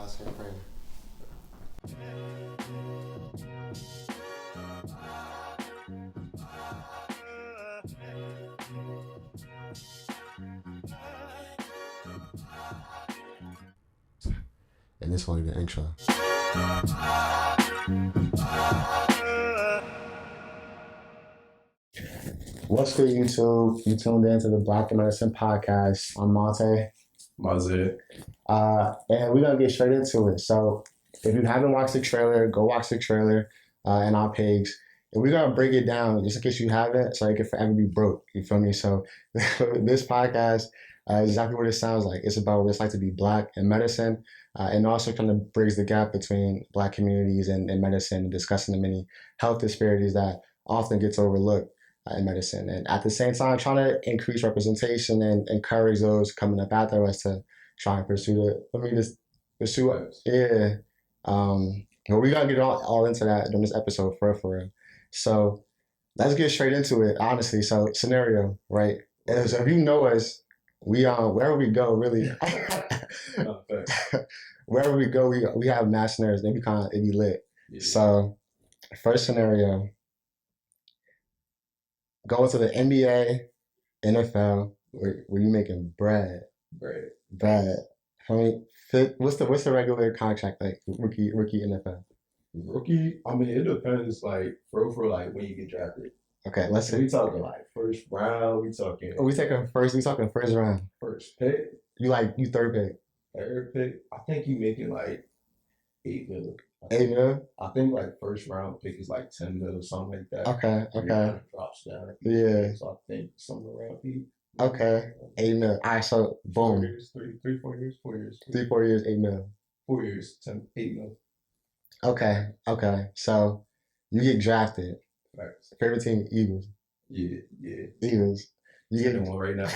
Let's say prayer. And this will be the intro. What's good, YouTube? You tuned in to the Black and Medicine podcast. I'm Amonte. Isaiah. And we're going to get straight into it. So if you haven't watched the trailer, go watch the trailer in our page. And we're going to break it down just in case you haven't, so it can forever be broke. You feel me? So this podcast is exactly what it sounds like. It's about what it's like to be Black in medicine, and also kind of bridge the gap between Black communities and medicine, and discussing the many health disparities that often gets overlooked in medicine. And at the same time, trying to increase representation and encourage those coming up after us to try and pursue it. Yeah. But we're going to get all into that in this episode for real. So let's get straight into it, honestly. So scenario, right? So if you know us, we wherever we go, really. Wherever we go, we have mass scenarios. They be lit. Yeah. So first scenario, going to the NBA, NFL, where you making bread. I mean, what's the regular contract like? Rookie NFL. Rookie, I mean, it depends, like, for like, when you get drafted. Okay, let's see. We talking, like, first round, we talking first round. First pick. You third pick. Third pick, I think you making, like, $8 million. $8 million? I think, like, first round pick is, like, $10 million, something like that. Okay. Drops down. Yeah. So I think somewhere around $8. Okay, $8 million. All right, so boom. 4 years, 4 years. 3, 4 years, $8 million. 4 years, $8 million. Okay. So you get drafted. Right. Favorite team, Eagles. Yeah. Eagles. You get 10-1 right now.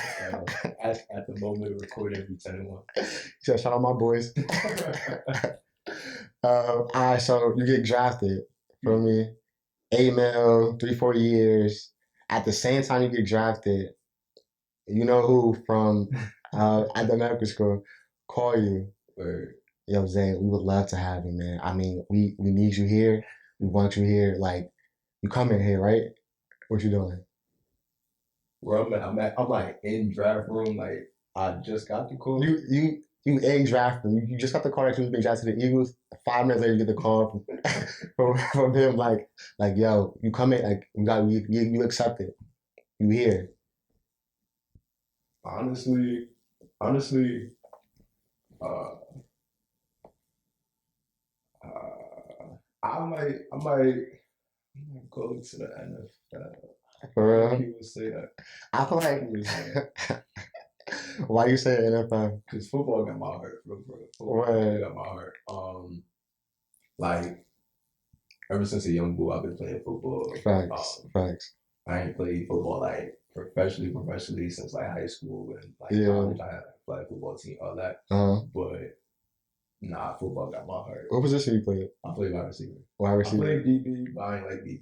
At the moment of recording, we 10-1. So shout out my boys. All right, so you get drafted from me. $8 million, 3, 4 years. At the same time you get drafted, you know who from at the medical school call you? Word. Yo, Zay, we would love to have you, man. I mean, we need you here. We want you here. Like, you come in here, right? What you doing? Where I'm at, I'm like in draft room. Like, I just got the call. You in draft room. You just got the call that you was being drafted to the Eagles. 5 minutes later, you get the call from him. Like, yo, you come in. Like, you accept it. You here. Honestly, I might go to the NFL. For real? People say that. I feel like. Why you say NFL? Because football got my heart. Football got my heart. Like, ever since a young boy, I've been playing football. Facts. I ain't played football like professionally since like high school and like college. I had a flag football team, all that. But nah, football got my heart. What position you played? I played wide receiver. Wide receiver. I played DB, but I ain't like DB.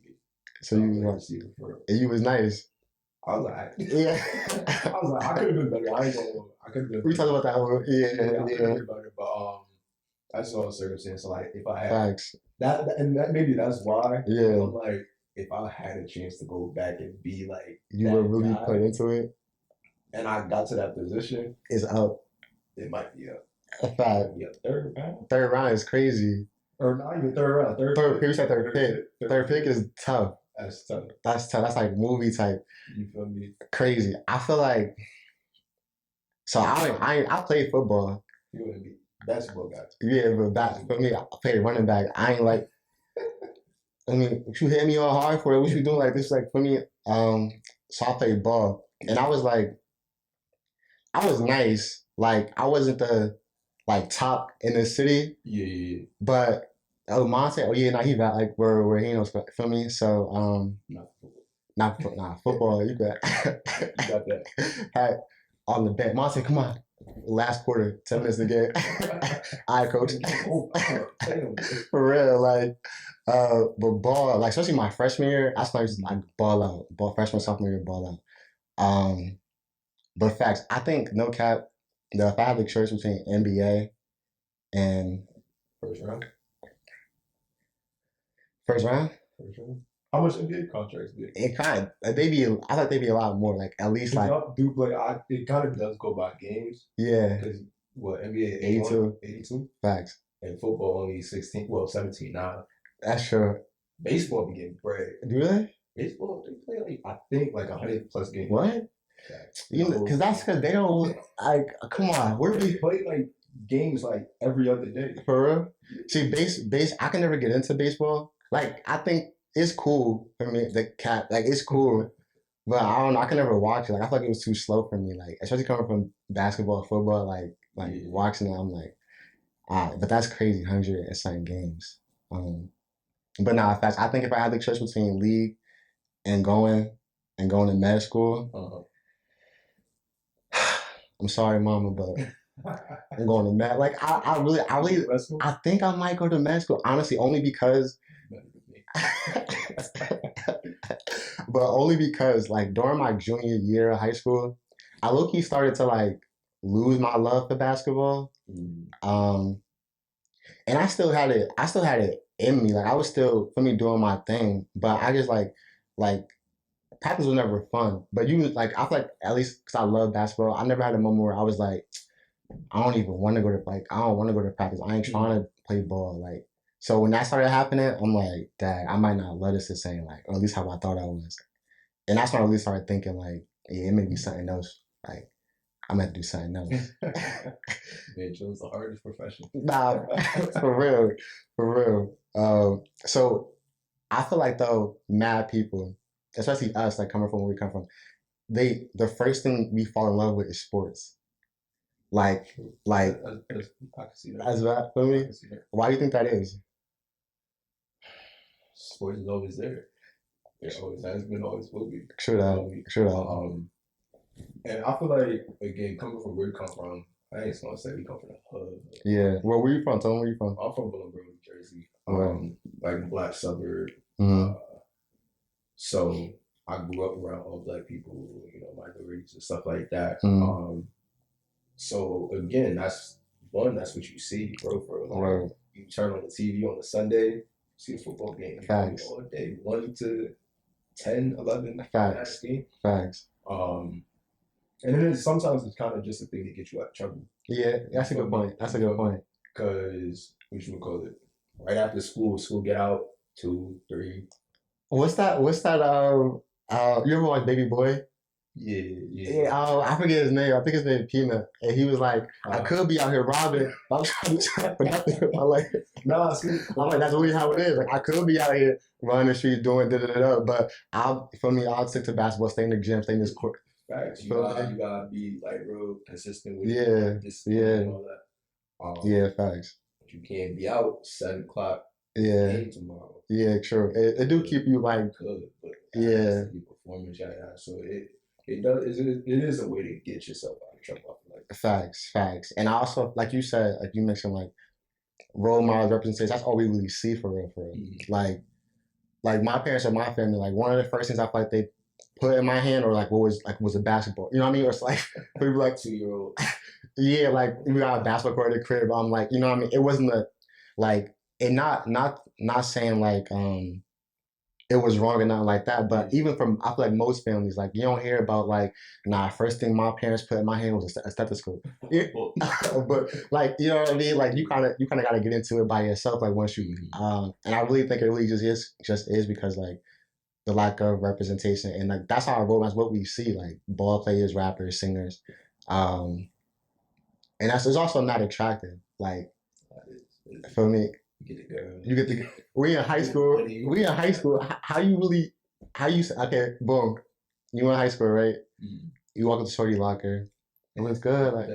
So you was receiver for real. And you was nice. I was like, yeah. I could have been better. I could have been. We talked about that one. Yeah. I could have been better, but that's all circumstance. So like, if I had facts. That maybe that's why. Yeah. I'm like, if I had a chance to go back and be like, you were really put into it, and I got to that position, it's up. It might be up. A fact. Yeah, third round. Third round is crazy. Or not even third round. Third pick. You said third pick. Third pick is tough. That's tough. That's like movie type. You feel me? Crazy. I feel like. So I played football. You want to be basketball guy? Yeah, but for me, I played running back. I ain't like. I mean, you hit me all hard for it. What you doing like this? Like for me, so I played ball, and I was like, I was nice. Like I wasn't the top in the city. Yeah. But Amonte, he got like where he knows. Feel me? So not football. You got you got that. Had on the bench. Monte, come on. Last quarter, 10 minutes to get. All right, coach. For real, like, but ball, like, especially my freshman year, I started just like ball out. Freshman, sophomore year, ball out. But facts, I think no cap. If I had the choice between NBA and First round. First round. First round. How much NBA contracts be? It kind of I thought they'd be a lot more, like at least like y'all do play. It kind of does go by games. Yeah. Because what NBA 82. 82. Facts. And football only 16. Well, 17 now. That's true. Baseball be getting bread. Do they? Baseball, they play like I think like 100 plus games. What? You know, because they don't like. Come on, where they play like games like every other day. For real? See, base. I can never get into baseball. Like, I think it's cool for me. The cat, like, it's cool, but I don't know. I can never watch it. Like, I feel like it was too slow for me. Like, especially coming from basketball, football. Like watching it, I'm like, but that's crazy. 100 and something games. But nah, facts. I think if I had the choice between league and going to med school, I'm sorry, mama, but I'm going to med. Like I really, I think I might go to med school. Honestly, only because, but only because like during my junior year of high school, I low-key started to like lose my love for basketball. And I still had it. I still had it in me. Like I was still for me doing my thing, but I just like practice was never fun. But you like I feel like at least because I love basketball, I never had a moment where I was like, I don't even want to go to I don't want to go to practice. I ain't trying to play ball. Like so when that started happening, I'm like, dang, I might not love this the same. Like or at least how I thought I was. And that's when I really started thinking like, yeah, it may be something else. Like I'm gonna do something else. Man, chose the hardest profession. Nah, for real. So I feel like though, mad people, especially us, like coming from where we come from, the first thing we fall in love with is sports. Like I can see that. As that for me. Why do you think that is? Sports is always there. It always has been, always will be. True that. And I feel like again, coming from where we come from, I ain't gonna say we come from the hood. Yeah. Well, where you from? Tell me where you from. I'm from Willingboro, New Jersey. Right. Like a black suburb. So I grew up around all black people, you know, minorities and stuff like that. So again, that's what you see, bro. For like, right. You turn on the TV on a Sunday, see a football game Facts. all day, 1 to 10, 11. Facts. Facts. And then sometimes it's kind of just a thing to get you out of trouble. Yeah, that's a good point. That's a good point. Because what you would call it? Right after school get out 2, 3. What's that? You ever watch Baby Boy? Yeah. I forget his name. I think his name is Peanut. And he was like, I could be out here robbing. I'm trying to for nothing. I'm like, that's really how it is. Like I could be out here running the streets doing da-da-da-da. But I'll stick to basketball, stay in the gym, stay in this court. Facts. You gotta be like real consistent with and all that. Yeah, facts. But you can't be out 7 o'clock. Yeah. Tomorrow. Yeah, true. It do keep you like good, but yeah. Performance, so it is a way to get yourself out of trouble. Like facts. And I also like you said, like you mentioned, like role models, representation. That's all we really see for real. Like my parents or my family. Like one of the first things I feel like they put in my hand or like was a basketball. You know what I mean? Or it's like we were like 2-year-old. Yeah, like we got a basketball court at the crib. I'm like, you know what I mean? It wasn't and not saying like it was wrong or nothing like that, but even from I feel like most families, like you don't hear about like first thing my parents put in my hand was a stethoscope. But like you know what I mean? Like you kind of got to get into it by yourself. Like once you and I really think it really just is because like the lack of representation and like that's how our role models what we see like ball players, rappers, singers, and it's also not attractive. Like for me. You get the. We in high school. Okay, boom. You in high school, right? You walk up to shorty locker. It was good. Like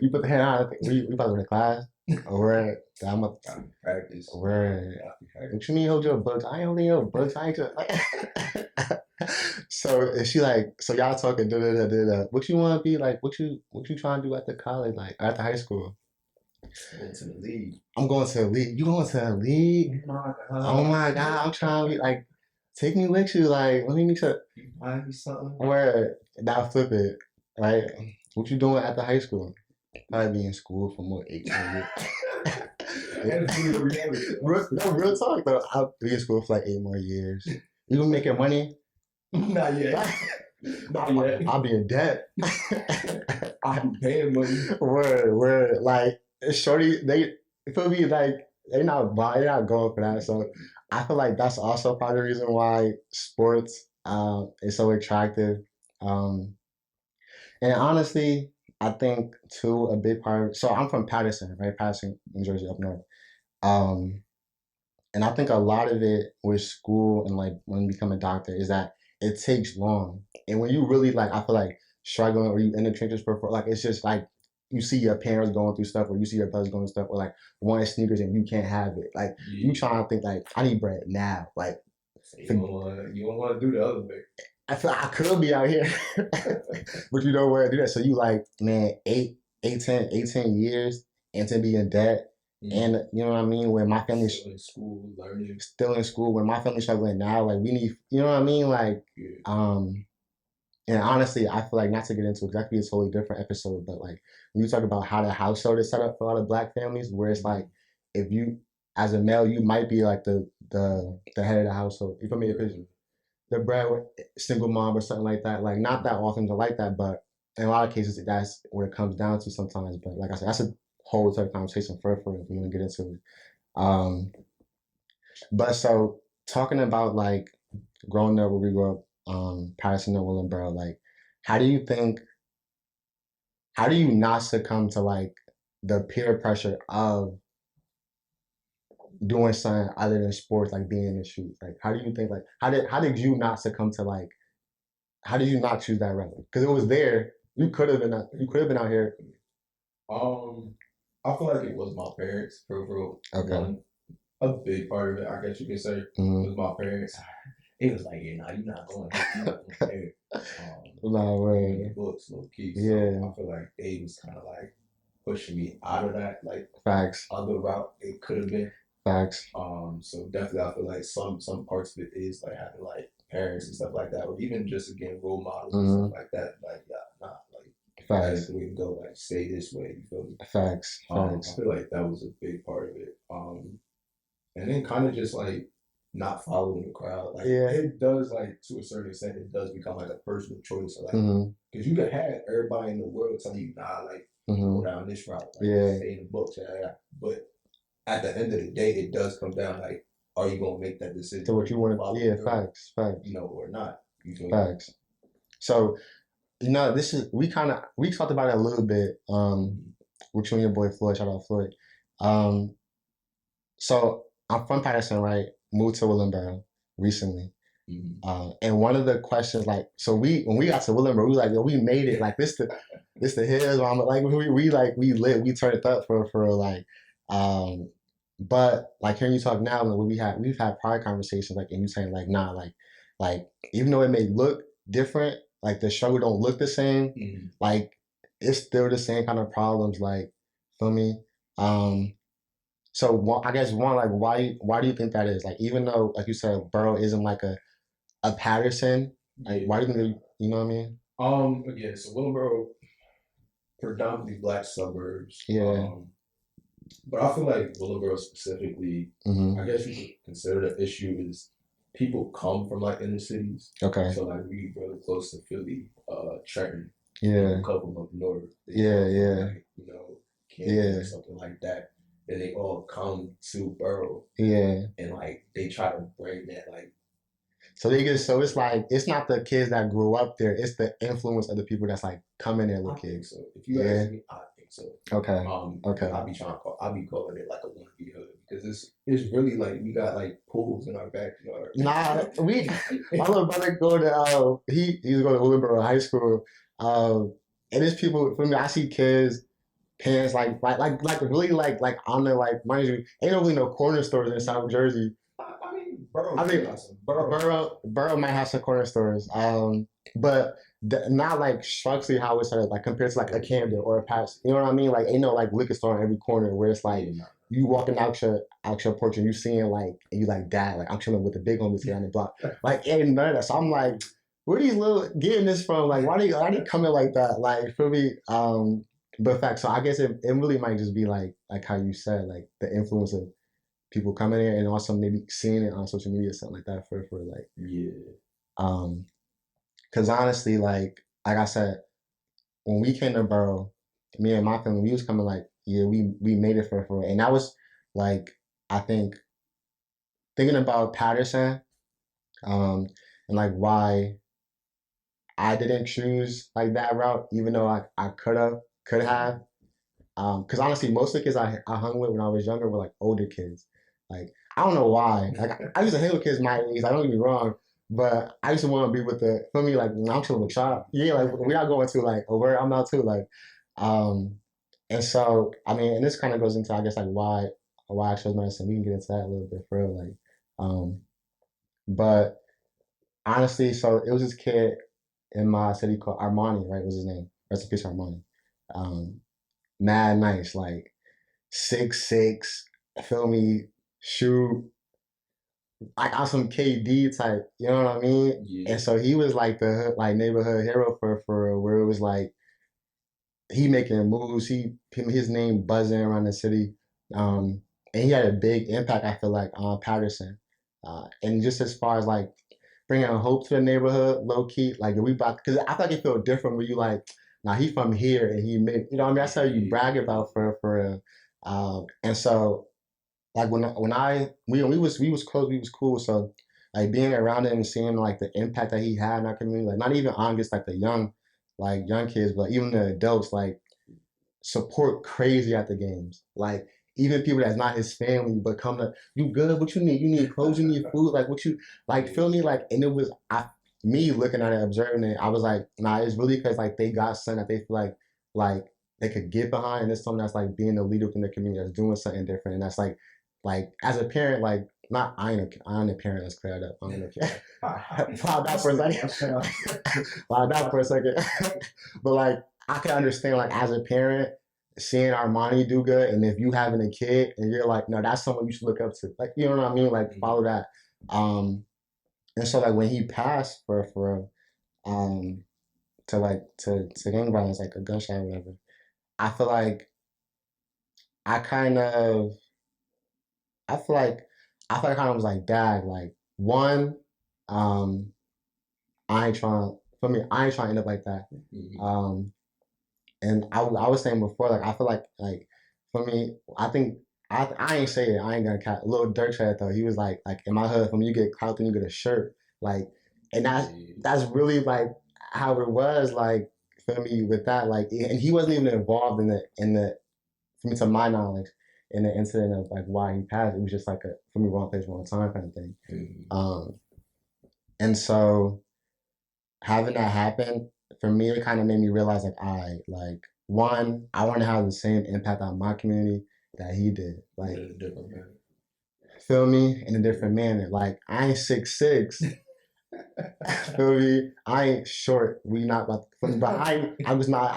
you put the hand on. We about to go to class. Word. I'm up to practice. Word. What you mean hold your books? I ain't holding your books. I ain't just. So is she like? So y'all talking? What you want to be like? What you trying to do at the college? Like at the high school? Going to the league. I'm going to the league. You going to the league? Oh my God. I'm trying to be like, take me with you. Like, let me make sure. You find me something? Where? Now flip it. Right? What you doing at the high school? Probably be in school for more 18 years. Real talk though. I'll be in school for like 8 more years. You gonna make your money? Not yet. Not yet. I'll be in debt. I'm paying money. Word. Like, shorty, they feel me like they're not going for that. So I feel like that's also part of the reason why sports is so attractive. Um, and honestly, I think too a big part. So I'm from Paterson, right? Paterson, New Jersey, up north. Um, and I think a lot of it with school and like when you become a doctor is that it takes long. And when you really like, I feel like struggling or you in the trenches for like, it's just like you see your parents going through stuff or you see your brothers going through stuff or like wanting sneakers and you can't have it. Like you trying to think like, I need bread now. Like you don't want to do the other way. I feel like I could be out here, but you don't want to do that. So you like, man, 18 years and to be in debt. And you know what I mean? When my family's still in school, learning. Still in school, when my family's struggling now, like we need, you know what I mean? Like, and honestly, I feel like not to get into it, because that could be a totally different episode, but like when you talk about how the household is set up for a lot of Black families, where it's like, if you, as a male, you might be like the head of the household. You feel me? If the bread single mom or something like that, like not that all things are like that, but in a lot of cases, that's what it comes down to sometimes. But like I said, that's a whole other conversation for if we want to get into it. But so talking about like growing up where we grew up, Paterson and Willingboro, like how do you not succumb to like the peer pressure of doing something other than sports, like being in the streets? Like how do you think, like how did you not succumb to like, how did you not choose that route? Because it was there. You could have been out here. I feel like it was my parents, for real. Okay. A big part of it, I guess you could say, was my parents. It was like, yeah, nah, you're not going there. No way. Books, low key. Yeah. So I feel like they was kind of like pushing me out of that, like facts. Other route it could have been. Facts. So definitely, I feel like some parts of it is like having like parents and stuff like that, or even just again role models and stuff like that. Like, yeah, nah, like. Facts. We can go like stay this way. You feel me? Facts. I feel like that was a big part of it. And then kind of just like not following the crowd. Like it does, like to a certain extent, it does become like a personal choice. Like because you could have everybody in the world tell you, nah, like go down this route, like stay in the books, But at the end of the day, it does come down like, are you gonna make that decision? To what you want to? Yeah, facts. You know, or not? You feel facts. Me? So. You know, we talked about it a little bit, with you and your boy Floyd, shout out Floyd. So I'm from Paterson, right? Moved to Willingboro recently. And one of the questions, like, so when we got to Willingboro, we were like, yo, we made it, like this the hills, like we turned up for like, but like hearing you talk now, like we've had prior conversations, like, and you saying like, nah, like even though it may look different, like the struggle don't look the same, like it's still the same kind of problems, like, feel me? So I guess one, like why do you think that is? Like even though, like you said, Borough isn't like a Paterson, like why do you think you know what I mean? Again, so Willingboro, predominantly Black suburbs. Yeah. But I feel like Willingboro specifically, I guess you could consider the issue is people come from like inner cities. Okay. So like we really close to Philly, Trenton. Yeah. A couple up north. Yeah. Like, you know, Canada or something like that. And they all come to Borough. Yeah. And like they try to bring that like. So it's like it's not the kids that grew up there, it's the influence of the people that's like coming there with kids. So if you ask me, I think so. Okay. Okay. I'll be calling it like a wannabe hood because it's really like we got like pools in our backyard. Nah, my little brother go to he's going to Willingboro High School. And there's people, for me, I see kids, parents like really like on the, like, mind you, ain't really no corner stores in South Jersey. Borough might have some corner stores, but not like structurally how it's like compared to like a Camden or a Paterson. You know what I mean? Like ain't no like liquor store on every corner where it's like you walking out your porch and you seeing like and you like, dad, like I'm chilling with the big homies here on the block. Like ain't none of that. So I'm like, where these little getting this from? Like why they coming like that? Like for me, But fact, so I guess it really might just be like how you said, like the influence of people coming in and also maybe seeing it on social media, something like that for like um because honestly, like I said, when we came to Borough, me and my family, we was coming like, yeah, we made it for and that was like I think thinking about Paterson, and like why I didn't choose like that route, even though I could have. Because honestly, most of the kids I hung with when I was younger were like older kids. Like I don't know why. Like I used to hang with kids my age. I don't get me wrong, but I used to want to be with the for me like when I'm chilling with child. Yeah, like we're not going to like where I'm not too like, um, and so I mean, and this kind of goes into I guess like why I chose medicine. We can get into that a little bit further, like, um, but honestly, so it was this kid in my city called Armani, right? Was his name? Rest in peace, Armani. Um, Mad nice, like 6'6", feel me, shoot like on some KD type, you know what I mean? Yeah. And so he was like the like neighborhood hero for where it was like he making moves, his name buzzing around the city, and he had a big impact. I feel like on Paterson, and just as far as like bringing hope to the neighborhood, low key, like we about because I thought it felt different when you like, now he from here and he made, you know what I mean? That's how you brag about for, and so like we was close, we was cool. So like being around him and seeing like the impact that he had in our community, like not even on just like the young kids, but even the adults, like support crazy at the games. Like even people that's not his family, but come to you good, what you need? You need clothes, you need food, like what you like feel me? Like and it was me looking at it, observing it, I was like, nah, it's really because like they got something that they feel like they could get behind and it's something that's like being a leader within the community that's doing something different. And that's like as a parent, like not I ain't a parent, let's clear it up. I'm a parent. Wow, that for a second. Wow, that for a second. But like I can understand like as a parent seeing Armani do good, and if you having a kid and you're like, no, that's someone you should look up to. Like, you know what I mean? Like follow that. And so like when he passed for to like to gang violence, like a gunshot or whatever, I feel like I kind of I feel like I kind of was like, dad, like one, um, I ain't trying for me, I ain't trying to end up like that. Um, and I was saying before, like I feel like for me, I think I ain't say it. I ain't gonna cat. Little Dirk said it though. He was like in my hood, when you get clout, then you get a shirt. Like, and that's really like how it was. Like for me with that, like, and he wasn't even involved in the for me to my knowledge in the incident of like why he passed. It was just like a for me wrong place, wrong time kind of thing. And so having that happen for me, it kind of made me realize like I like one, I want to have the same impact on my community that he did. Like in a different manner. Feel me? In a different manner. Like I ain't 6'6". Feel me? I ain't short. We not about to, but I was not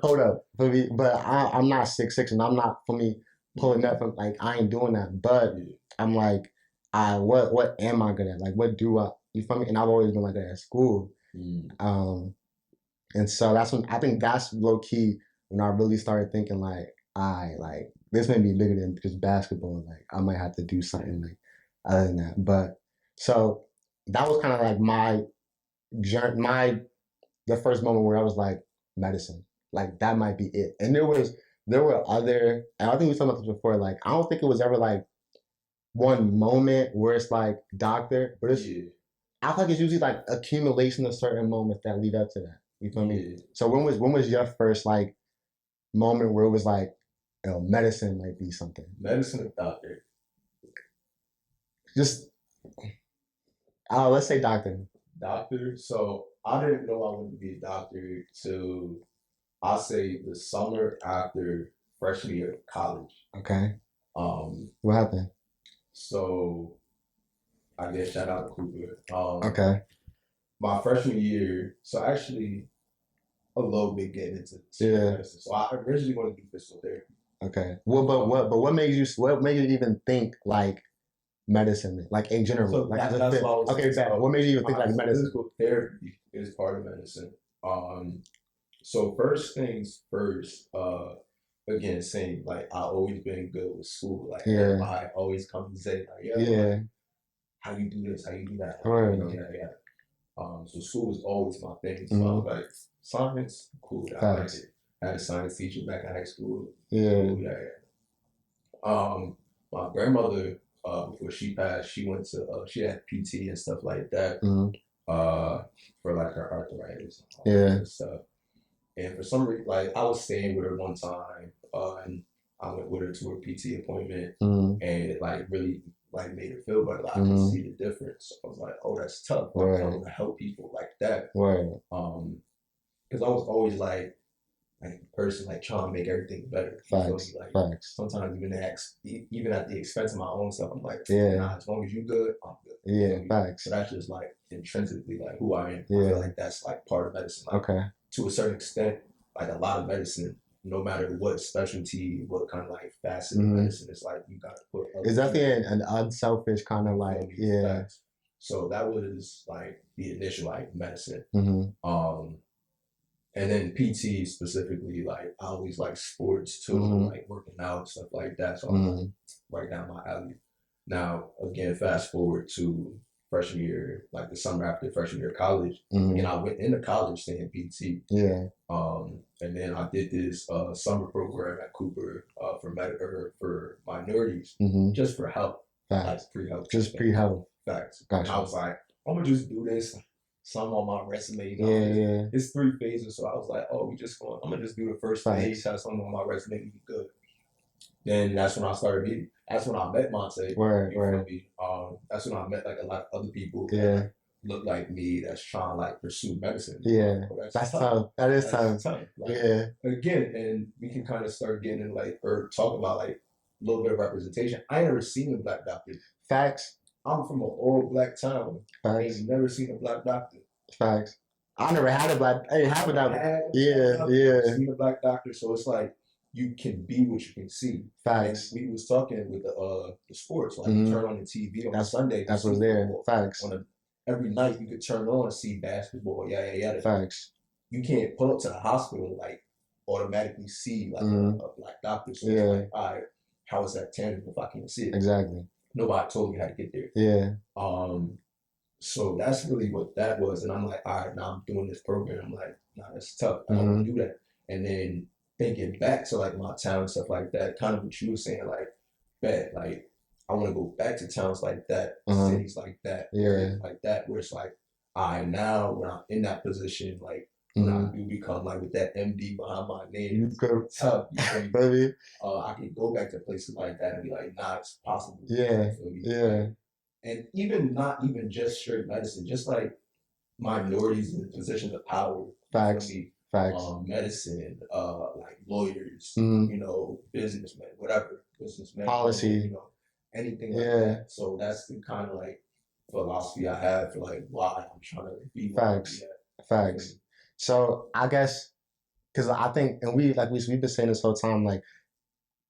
hold up. Feel me? But I'm not 6'6", and I'm not for me pulling up from like I ain't doing that. But I'm like, what am I good at? Like what do I you feel me? And I've always been like that at school. And so that's when I think that's low key when I really started thinking like I like this may be bigger than just basketball. Like I might have to do something like other than that. But so that was kind of like my journey, the first moment where I was like medicine, like that might be it. And there were other, and I think we talked about this before. Like I don't think it was ever like one moment where it's like doctor, but it's I feel like it's usually like accumulation of certain moments that lead up to that. You feel me? So when was your first like moment where it was like, you know, medicine might be something? Medicine or doctor? Just let's say doctor. Doctor. So I didn't know I wanted to be a doctor till I say the summer after freshman year of college. Okay. What happened? So I guess shout out to Cooper. Okay. My freshman year, so actually a little bit getting into medicine. So I originally wanted to do physical therapy. Okay. Well, but what made you even think like medicine, like in general? So like that's what I was okay, exactly. What made you even think like medicine? Physical therapy is part of medicine. So first things first, again, same, like I always been good with school. Like everybody always come to say, like, like, how you do this, how you do that. Right. So school was always my thing. So I was like, science, cool. I liked it. I had a science teacher back in high school. Cool, my grandmother, before she passed, she went to she had PT and stuff like that. For like her arthritis and stuff. And for some reason, like I was staying with her one time, and I went with her to her PT appointment, and it like really like made her feel better. Like, I could see the difference. I was like, oh, that's tough. Like, I want to help people like that. Because I was always like a person like trying to make everything better. Facts. Like sometimes even at the expense of my own stuff, I'm like, nah, as long as you good, I'm good. Facts. So that's just like intrinsically like who I am. I feel like that's like part of medicine. Like, to a certain extent, like a lot of medicine, no matter what specialty, what kind of like facet of medicine, it's like you gotta put. It's definitely an unselfish kind of like facts. So that was like the initial like medicine. And then PT specifically, like I always like sports too, like working out, stuff like that. So I'm like right down my alley. Now, again, fast forward to freshman year, like the summer after freshman year of college, and I went into college staying PT. And then I did this summer program at Cooper for minorities, just for help, like pre-health. Just pre-health. Facts. Gotcha. And I was like, I'm gonna just do this. Some on my resume. It's 3 phases, so I was like, oh, I'm gonna just do the first phase, have something on my resume, be good. Then that's when I started meeting. That's when I met Monte. That's when I met like a lot of other people that look like me that's trying to like pursue medicine. That's tough. That is tough. Like, again, and we can kind of start getting in like or talk about like a little bit of representation. I ain't never seen a black doctor. Facts. I'm from an old black town. I ain't never seen a black doctor. Facts. I never had a black. I ain't have a doctor. Seen a black doctor, so it's like you can be what you can see. Facts. And we was talking with the sports, like you turn on the TV on Sunday. That's what's there. Facts. Every night you could turn on and see basketball. Facts. You can't pull up to the hospital like automatically see like a black doctor. So it's like, all right, how is that tangible if I can't see it? Exactly. Nobody told me how to get there. So that's really what that was. And I'm like, all right, now I'm doing this program. I'm like, nah, that's tough. I don't want to do that. And then thinking back to like my town and stuff like that, kind of what you were saying, like, like I want to go back to towns like that, cities like that, like that, where it's like, now when I'm in that position, like when I do become like with that MD behind my name, it's tough. I can go back to places like that and be like, nah, it's possible. And even not even just straight medicine, just like minorities in positions of power. Facts. Medicine, like lawyers, businessmen, whatever, businessmen, policy, anything like that. So that's the kind of like philosophy I have for like why I'm trying to be. Facts. So I guess because I think, and we've been saying this whole time, like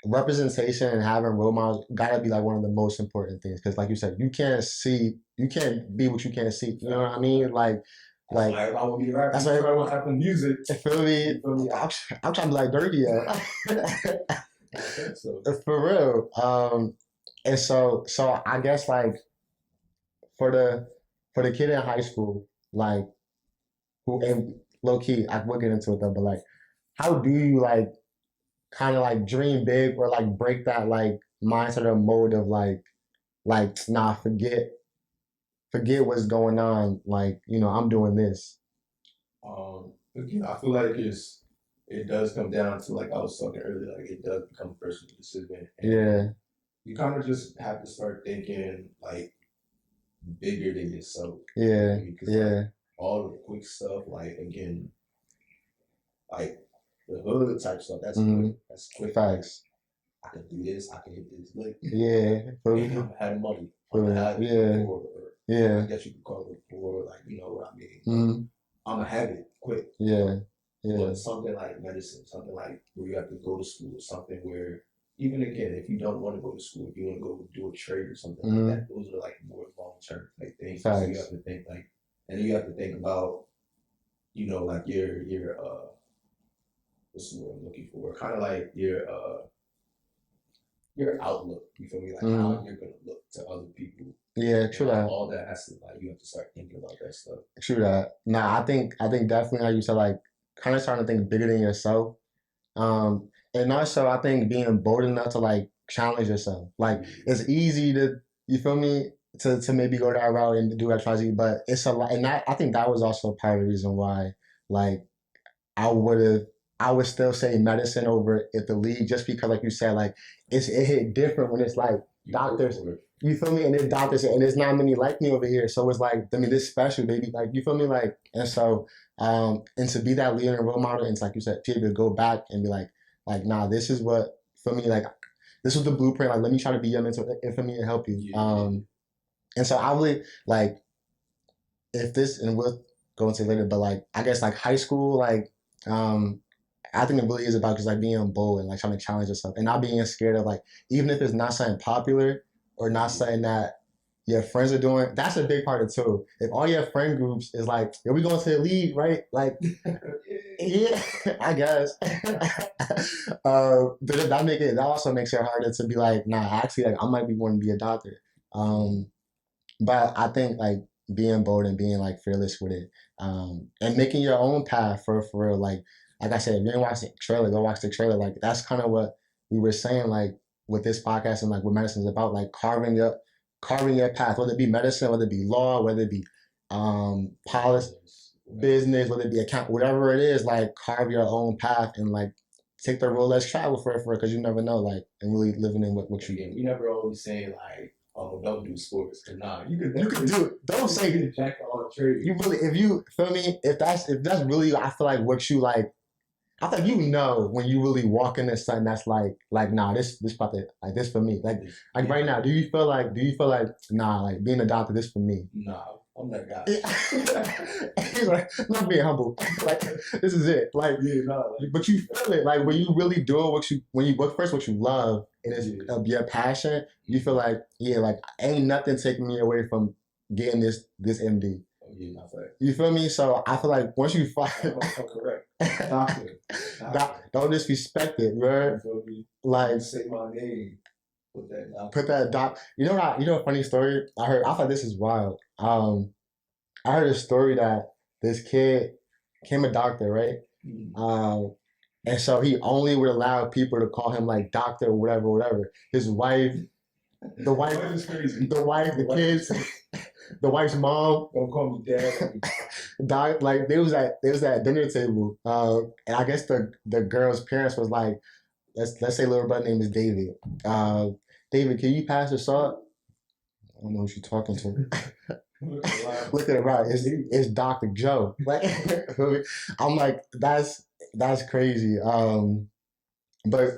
representation and having role models gotta be like one of the most important things. Because like you said, you can't be what you can't see. You know what I mean? Like that's why everybody want to have music. Feel me? I'm trying to be like Dirty. For real. And so I guess like for the kid in high school, like who, and low key, I will get into it though, but like, how do you like kind of like dream big or like break that like mindset or mode of like nah, forget what's going on, like, I'm doing this. Again, I feel like it does come down to, like I was talking earlier, like it does become a personal decision. And you kind of just have to start thinking like bigger than yourself. Like, all the quick stuff, like again, like the hood type stuff, that's quick. That's quick. Facts. I can do this. I can hit this lick. I'm having money. I guess you could call it poor. Like, you know what I mean. I'm gonna have it quick. But something like medicine, something like where you have to go to school, something where even again, if you don't want to go to school, if you want to go do a trade or something like that, those are like more long term like things. So you have to think like, and then you have to think about, like your what's the word I'm looking for? Kind of like your outlook. You feel me? Like how you're gonna look to other people. Yeah, true that. All that has to you have to start thinking about that stuff. True that. Nah, I think definitely like you said, like kind of starting to think bigger than yourself. And also I think being bold enough to like challenge yourself. Like it's easy to, you feel me, to maybe go that route and do XYZ, but it's a lot. And I think that was also part of the reason why like I would have I would still say medicine over if the league, just because like you said, like it hit different when it's like doctors. You feel me? And there's doctors, and there's not many like me over here. So it's like, I mean, this special, baby. Like, you feel me? Like, and so, and to be that leader and role model, and it's like you said, to be able to go back and be nah, this is what, for me, like, this was the blueprint. Like, let me try to be your mentor, and for me to help you. Yeah. And so I really, like, if this, and we'll go into it later, but like, I guess like high school, like, I think it really is about just like being bold and like trying to challenge yourself and not being scared of like, even if it's not something popular or not something that your friends are doing, that's a big part of it too. If all your friend groups is like, are we going to the league, right? Like, yeah, I guess. But that also makes it harder to be like, nah, actually, like I might be wanting to be a doctor. But I think like being bold and being like fearless with it, and making your own path for real. Like I said, if you didn't watch the trailer, go watch the trailer. Like that's kind of what we were saying, like with this podcast and like what medicine is about, like carving your path, whether it be medicine, whether it be law, whether it be policy, business, whether it be account, whatever it is, like carve your own path and like take the road less travel for it, because you never know, like, and really living in what you do. We never always say like, oh, don't do sports. Nah, you can do it. Don't say jack of all trades. You really, if you feel me, if that's really, I feel like what you like. I think you know when you really walk into something that's like nah, this probably like this for me. Like right now, do you feel like nah, like being a doctor, this for me? Nah, I'm that guy. He's like, not being humble. Like this is it. Like yeah, nah, like, but you feel it. Like when you really doing when you work first what you love and it's your passion, you feel like like ain't nothing taking me away from getting this MD. Yeah, you feel me? So I feel like once you find correct. Doctor. Don't disrespect it, bro. Like say my name. Put that doc. You know a funny story I heard. I thought this is wild. I heard a story that this kid became a doctor, right? And so he only would allow people to call him like doctor or whatever. His wife, the kids, the wife's mom. Don't call me dad. Doc, like they was at dinner table, and I guess the girl's parents was like, let's say little brother name is David. David, can you pass the salt? I don't know who she's talking to. Look at it right. It's Dr. Joe. Like I'm like, that's crazy. But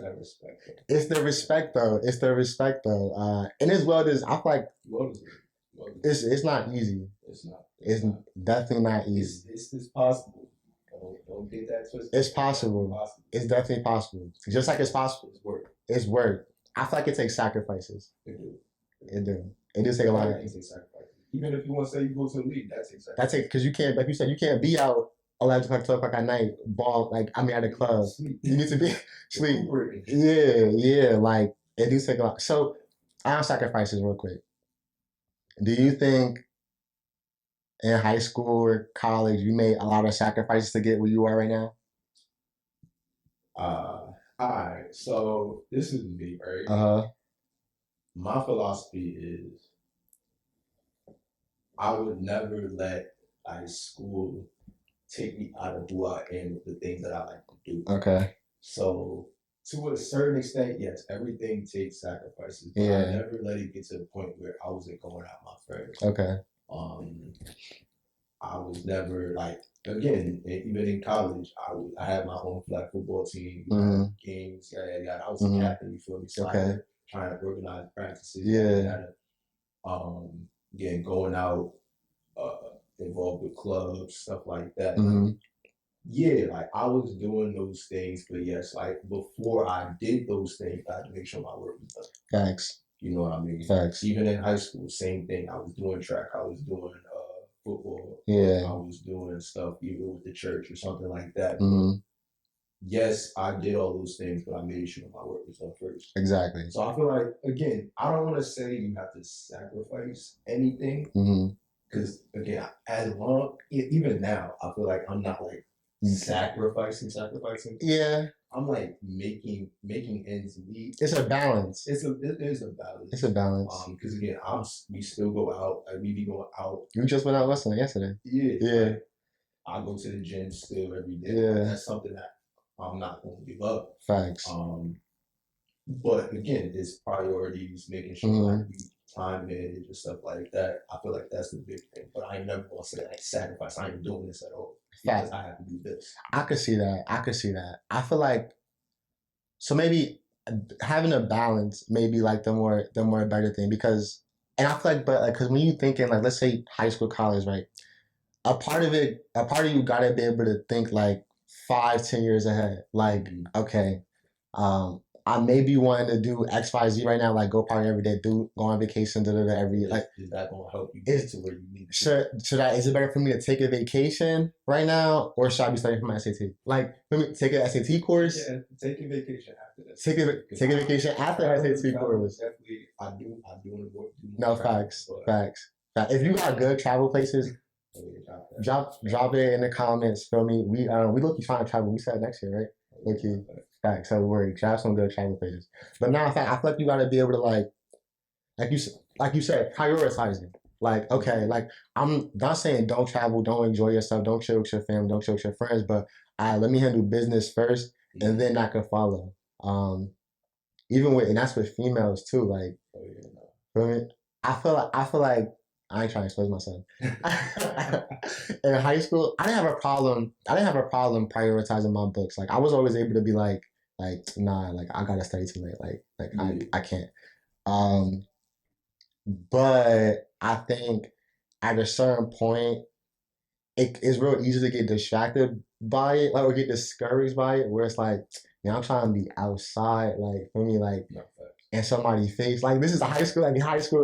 it's the respect though. And as well as I feel like it's not easy. It's definitely not easy. It's possible. Don't get that twisted. It's possible. It's definitely possible. Just like it's possible. It's work. I feel like it takes sacrifices. It do. It does take a lot of sacrifices. Even if you want to say you go to the league, that takes sacrifices. That takes, because you can't, like you said, you can't be out 11 o'clock, 12 o'clock at night, at a club. You need to be sleep. Yeah. Like it do take a lot. So, on sacrifices real quick. Do you think in high school or college you made a lot of sacrifices to get where you are right now? All right. So this is me, right? My philosophy is I would never let school take me out of who I am with the things that I like to do. Okay. So to a certain extent, yes, everything takes sacrifices. But I never let it get to the point where I wasn't going out my friends. Okay. I was never again, even in college, I had my own flag football team, games, I was a captain, you feel me? So I had trying to organize practices. Again, going out, involved with clubs, stuff like that. I was doing those things, but yes, before I did those things, I had to make sure my work was done. Facts. You know what I mean? Facts. Even in high school, same thing. I was doing track. I was doing football. I was doing stuff either with the church or something like that. yes, I did all those things, but I made sure my work was done first. Exactly. So I feel like, again, I don't want to say you have to sacrifice anything. Because again, as long even now, I feel like I'm not like sacrificing. Yeah. I'm like making ends meet. It's a balance. It is a balance. It's a balance. Because again, we still go out. Like we be going out. You just went out listening yesterday. Yeah. Yeah. Like, I go to the gym still every day. Yeah. Like, that's something that I'm not going to give up. Facts. But again, it's priorities, making sure like we time manage and stuff like that. I feel like that's the big thing. But I ain't never gonna say like sacrifice. I ain't doing this at all because I have to do this. I could see that. I feel like so maybe having a balance may be like the more better thing because and I feel like because when you thinking like let's say high school, college, right? A part of you gotta be able to think like 5-10 years ahead. Like, okay, I may be wanting to do X, Y, Z right now, like go party every day, go on vacation, every like. Is that gonna help you get to where you need to? Is it better for me to take a vacation right now, or should I be studying for my SAT? Like, let me take an SAT course. Yeah, take a vacation after that. Take a vacation after SAT course. Definitely, I do want to No, facts. If you got good travel places, drop it in the comments. Feel me? We look trying to travel. We said next year, right? Okay. Facts. So worry. Have some good travel places. But now, in fact, I feel like you got to be able to like you said, prioritizing. Like, okay, like I'm not saying don't travel, don't enjoy yourself, don't chill with your family, don't chill with your friends, but let me handle business first, and then I can follow. And that's with females too. Like, feel me? I feel like I ain't trying to expose myself. In high school, I didn't have a problem prioritizing my books. Like I was always able to be like nah, like I gotta study too late. I can't. But I think at a certain point, it is real easy to get distracted by it, like or get discouraged by it, where it's like, I'm trying to be outside, like for me, like. And somebody face like this is high school,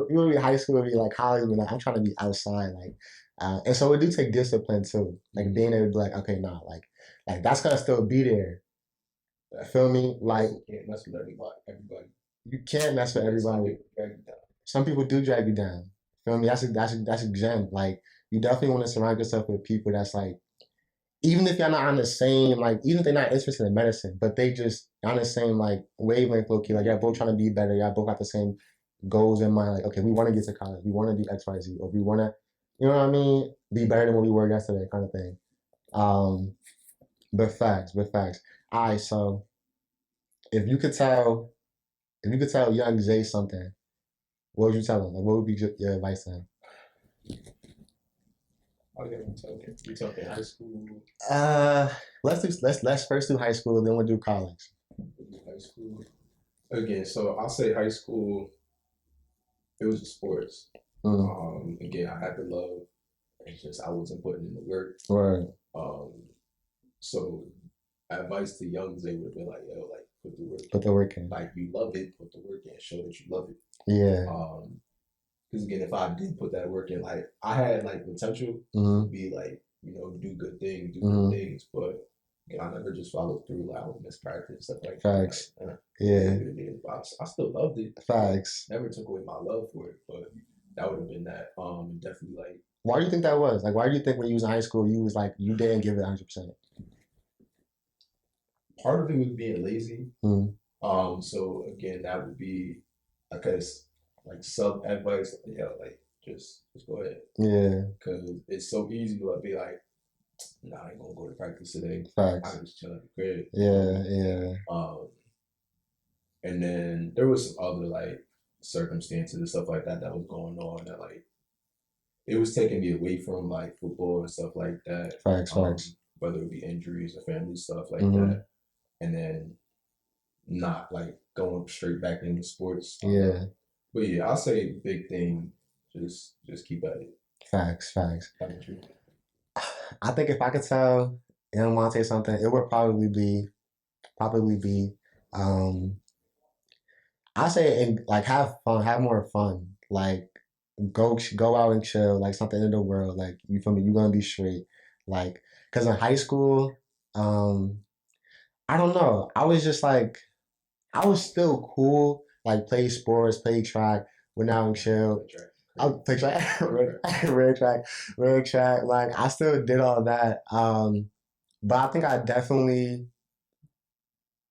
you would be high school, be like college, but like I'm trying to be outside, like, and so it do take discipline too, like being able to be like, okay, nah, like that's gonna still be there. Feel me? Like you can't mess with everybody. You can't mess with everybody. Some people do drag you down. Feel me? That's a gem. Like you definitely want to surround yourself with people that's like. Even if y'all not on the same, like, even if they're not interested in medicine, but they just on the same, like, wavelength, low-key, like, y'all both trying to be better, y'all both got the same goals in mind, like, okay, we want to get to college, we want to do X, Y, Z, or we want to, you know what I mean, be better than what we were yesterday, kind of thing. But facts. All right, so, if you could tell young Zay something, what would you tell him? Like, what would be your advice to him? We talking high school. Let's first do high school, then we'll do college. High school. Again, so I'll say high school. It was the sports. Again, I had the love. It's just I wasn't putting in the work. Right. So advice to young Zay would have been like, yo, like put the work. Put the work in. Like you love it, put the work in. Show that you love it. Yeah. Because again, if I did put that work in, like I had like potential to be like, do good things, but I never just followed through. Like I would miss practice and stuff like Facts. that. Like, yeah. I still loved it. Facts. Never took away my love for it, but that would have been that. Definitely like. Why do you think that was? Like, why do you think when you was in high school, you was like, you didn't give it 100%? Part of it was being lazy. So again, that would be, because like sub advice, like just go ahead. Yeah. Because it's so easy to be like, nah, I ain't gonna go to practice today. Facts. I'm just chilling at the crib. Yeah. And then there was some other like circumstances and stuff like that was going on that like it was taking me away from like football and stuff like that. Facts. Whether it be injuries or family stuff like that, and then not like going straight back into sports. Yeah. But yeah, I'll say big thing, just keep at it. Facts. I think if I could tell Amonte something, it would probably be I say and like have fun, have more fun. Like go out and chill, like something in the world. Like you feel me, you're gonna be straight. Like cause in high school, I don't know. I was just like, I was still cool. Like play sports, play track, went out and chill. I play track, ran track. Like I still did all that. But I think I definitely,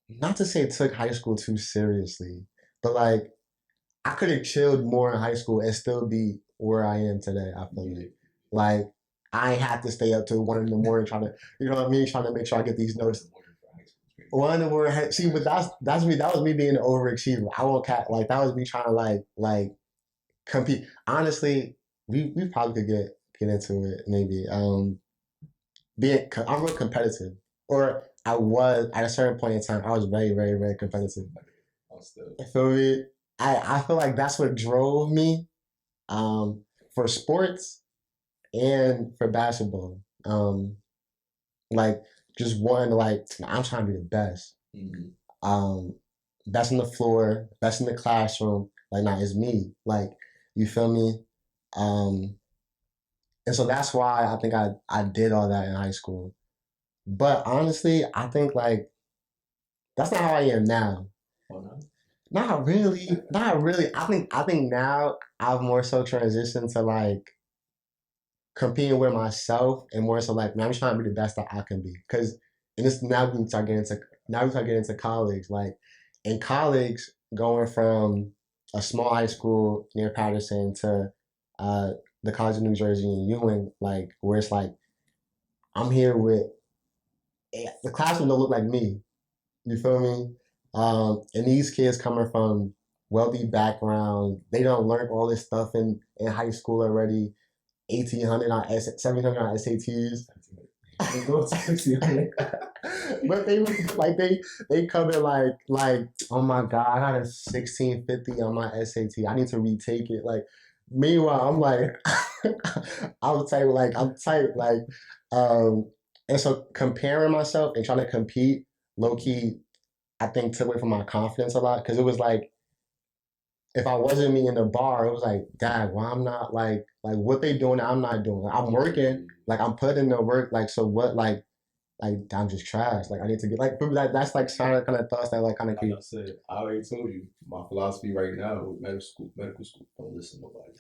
not to say took high school too seriously, but like I could have chilled more in high school and still be where I am today. I feel like I ain't have to stay up till 1 in the morning trying to, you know what I mean, trying to make sure I get these notes. 1 in the morning. See, but that's me. That was me being an overachiever. I won't cat like that was me trying to like compete. Honestly, we probably could get into it maybe. I'm real competitive, or I was at a certain point in time. I was very very very competitive. You feel me? I feel like that's what drove me for sports and for basketball. Like just one like I'm trying to be the best. Mm-hmm. Best on the floor, best in the classroom. Like nah, it's me. Like you feel me? Um, and so that's why I think I did all that in high school. But honestly, I think like that's not how I am now. Oh, no? Not really. Not really. I think now I've more so transitioned to like competing with myself and more so like man, I'm trying to be the best that I can be. Cause and this now we start getting into college. Like in college, going from a small high school near Paterson to uh, the College of New Jersey and Ewing, like where it's like I'm here with the classroom don't look like me. You feel me? And these kids coming from wealthy backgrounds, they don't learn all this stuff in high school already. 1,800 on 1,700 on SATs. But they like they come in like oh my god, I got a 1650 on my SAT. I need to retake it. Like meanwhile, I'm like I'm type like um and so comparing myself and trying to compete low key I think took away from my confidence a lot because it was like if I wasn't me in the bar, it was like, Dad, why I'm not like what they doing, I'm not doing. Like, I'm working, like I'm putting in the work, like so what, like I'm just trash. Like I need to get like that's like kind of thoughts that like kind of keep. Like I said, I already told you my philosophy right now with medical school. Don't listen to nobody.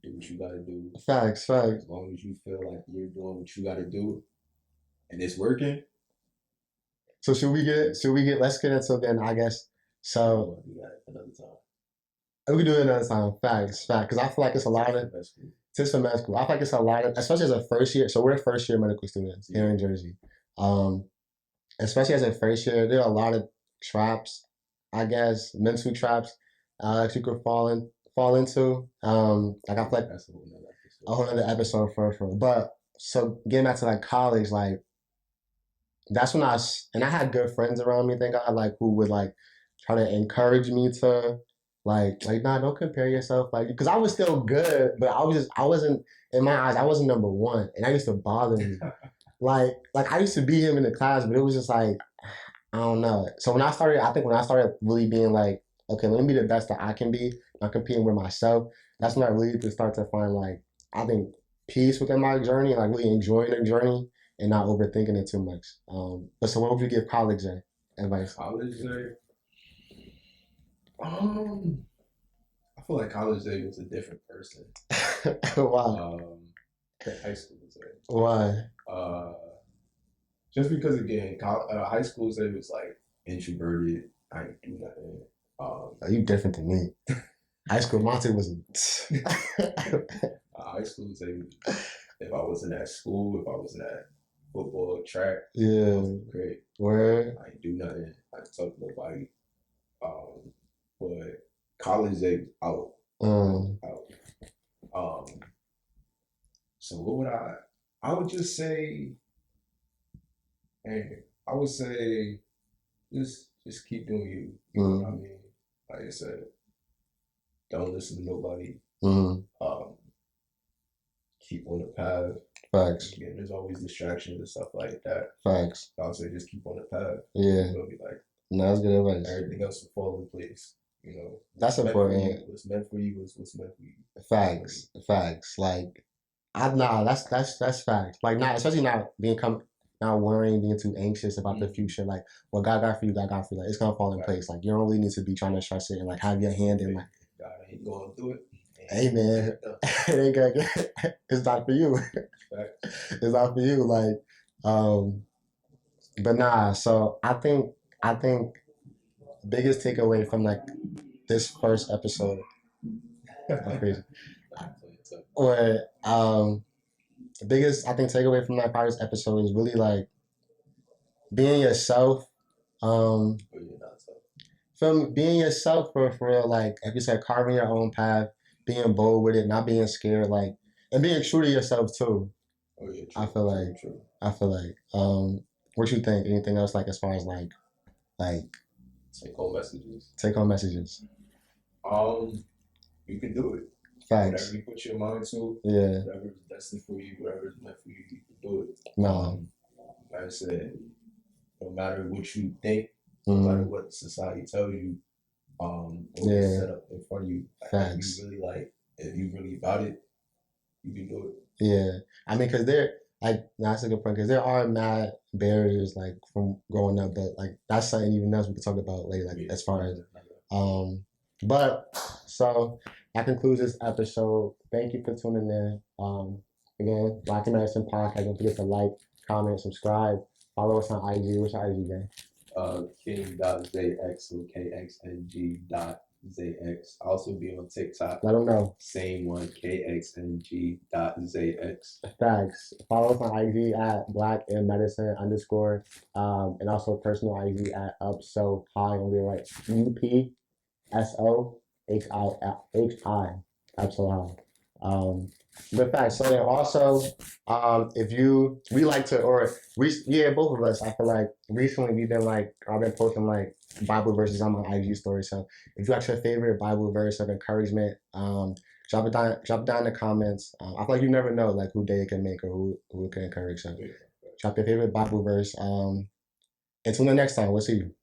Do what you gotta do. Facts. As long as you feel like you're doing what you gotta do, and it's working. So should we get? Let's get into then. I guess so. We'll do that another time. We can do it another time. Facts. Because I feel like it's a lot of tips for med school. I feel like it's a lot of, especially as a first year. So we're first year medical students here in Jersey. Especially as a first year, there are a lot of traps, I guess, mental traps that you could fall into. Like I feel like that's a whole other episode for. But so getting back to like college, like that's when and I had good friends around me. Thank God, like who would like try to encourage me to like nah, don't compare yourself like because I was still good, but I wasn't in my eyes I wasn't number one, and that used to bother me. like I used to beat him in the class, but it was just like I don't know. So I think when I started really being like, okay, let me be the best that I can be, not competing with myself. That's when I really to start to find like I think peace within my journey and like really enjoying the journey and not overthinking it too much. But so what would you give college advice? College day. I feel like college day was a different person. Why? High school day. Why? Just because again, high school day was like introverted. I didn't do nothing. Are you different than me? High school Monte was. High school day. If I wasn't at school, if I wasn't at football, track, yeah, great. Where I didn't do nothing. I didn't talk to nobody. But college day out. Out. So what would I would just say, hey, I would say just keep doing you. You know what I mean? Like I said, don't listen to nobody. Keep on the path. Facts. Again, there's always distractions and stuff like that. Facts. I would say just keep on the path. Yeah. It'll be like no, that's good advice. Everything else will fall in place. You know, that's important. What's meant for you is what's meant for you. Facts. Like, that's facts. Like, not especially not not worrying, being too anxious about the future. Like, what God got for you, God got for you. Like, it's gonna fall in place. Like, you don't really need to be trying to stress it and like have your hand in like, God ain't going through it. hey man, it ain't gonna get. It's not for you. It's not for you. Like, but nah. So I think biggest takeaway from like this first episode, crazy, or the biggest I think takeaway from that first episode is really like being yourself. From being yourself for real, like you said, carving your own path, being bold with it, not being scared, like, and being true to yourself too. Oh yeah, true, I feel like, true. What you think? Anything else like as far as like take home messages? Take home messages. You can do it. Facts. Whatever you put your mind to, yeah. Whatever is destined for you, whatever is meant for you, you can do it. No. Like I said, no matter what you think, no matter what society tells you, what is set up in front of you, like, if you really about it, you can do it. Yeah, I mean, cause that's a good point. Cause there are mad barriers like from growing up, but like that's something even else we can talk about later. Like as far as, but so that concludes this episode. Thank you for tuning in. Again, Black American Podcast. Don't forget to like, comment, subscribe. Follow us on IG. What's our IG, gang? King.zx, so KXNG.zx. Also be on TikTok. Let them know. Same one, KXNG.zx. Thanks. Follow us on IG at Black in Medicine _ and also personal IG at UpSoHi. On the right, UPSOHI. UpSoHi. But facts. So then also, if we like to, both of us, I feel like recently I've been posting like Bible verses on my IG story. So if you got your favorite Bible verse of encouragement, drop it down in the comments. I feel like you never know like who day it can make or who it can encourage. So drop your favorite Bible verse. Until the next time, we'll see you.